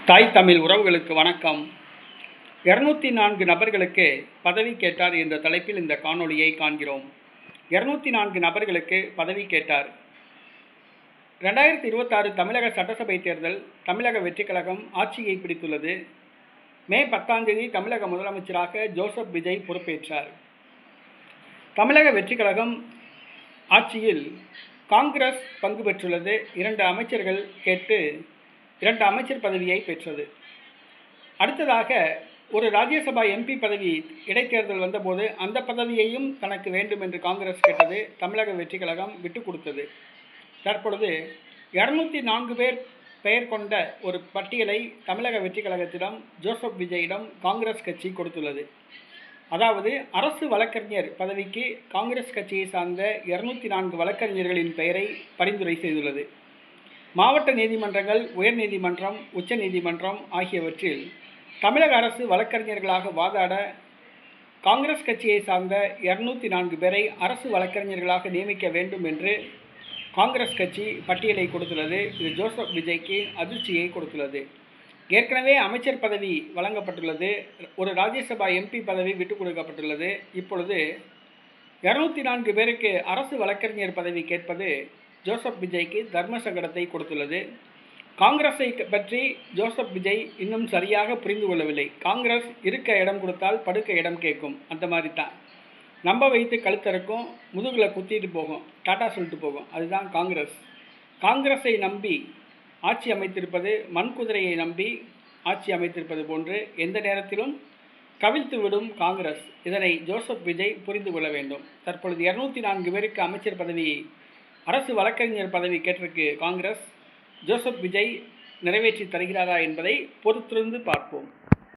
தாய் தமிழ் உறவுகளுக்கு வணக்கம். 204 நபர்களுக்கு பதவி கேட்டார் என்ற தலைப்பில் இந்த காணொளியை காண்கிறோம். 204 நபர்களுக்கு பதவி கேட்டார். 2026 தமிழக சட்டசபை தேர்தல் தமிழக வெற்றிக் கழகம் ஆட்சியை பிடித்துள்ளது. மே 10ஆம் தேதி தமிழக முதலமைச்சராக ஜோசப் விஜய் பொறுப்பேற்றார். தமிழக வெற்றிக் கழகம் ஆட்சியில் காங்கிரஸ் பங்கு பெற்றுள்ளது. 2 அமைச்சர்கள் கேட்டு 2 அமைச்சர் பதவியை பெற்றது. அடுத்ததாக ஒரு ராஜ்யசபா எம்பி பதவி இடைத்தேர்தல் வந்தபோது அந்த பதவியையும் தனக்கு வேண்டும் என்று காங்கிரஸ் கேட்டது. தமிழக வெற்றிக் கழகம் விட்டுக் கொடுத்தது. தற்பொழுது 204 பேர் பெயர் கொண்ட ஒரு பட்டியலை தமிழக வெற்றிக் கழகத்திடம் ஜோசப் விஜயிடம் காங்கிரஸ் கட்சி கொடுத்துள்ளது. அதாவது அரசு வழக்கறிஞர் பதவிக்கு காங்கிரஸ் கட்சியை சார்ந்த 204 வழக்கறிஞர்களின் பெயரை பரிந்துரை செய்துள்ளது. மாவட்ட நீதிமன்றங்கள், உயர் நீதிமன்றம், உச்ச நீதிமன்றம் ஆகியவற்றில் தமிழக அரசு வழக்கறிஞர்களாக வாதாட காங்கிரஸ் கட்சியை சார்ந்த 204 பேரை அரசு வழக்கறிஞர்களாக நியமிக்க வேண்டும் என்று காங்கிரஸ் கட்சி பட்டியலை கொடுத்துள்ளது. இது ஜோசப் விஜய்க்கு அதிர்ச்சியை கொடுத்துள்ளது. ஏற்கனவே அமைச்சர் பதவி வழங்கப்பட்டுள்ளது. ஒரு ராஜ்யசபா எம்பி பதவி விட்டுக் கொடுக்கப்பட்டுள்ளது. இப்பொழுது 204 பேருக்கு அரசு வழக்கறிஞர் பதவி கேட்பது ஜோசப் விஜய்க்கு தர்ம சங்கடத்தை கொடுத்துள்ளது. காங்கிரஸை பற்றி ஜோசப் விஜய் இன்னும் சரியாக புரிந்து கொள்ளவில்லை. காங்கிரஸ் இருக்க இடம் கொடுத்தால் படுக்க இடம் கேட்கும். அந்த மாதிரி தான் நம்ப வைத்து கழுத்தறுக்கும், முதுகில் குத்திட்டு போகும், டாட்டா சொல்லிட்டு போகும். அதுதான் காங்கிரஸ். காங்கிரஸை நம்பி ஆட்சி அமைத்திருப்பது மண்குதிரையை நம்பி ஆட்சி அமைத்திருப்பது போன்று எந்த நேரத்திலும் கவிழ்த்து விடும் காங்கிரஸ். இதனை ஜோசப் விஜய் புரிந்து கொள்ள வேண்டும். தற்பொழுது 204 பேருக்கு அமைச்சர் பதவி, அரசு வழக்கறிஞர் பதவி கேட்டிருக்கு காங்கிரஸ். ஜோசப் விஜய் நிறைவேற்றி தருகிறாரா என்பதை பொறுத்திருந்து பார்ப்போம்.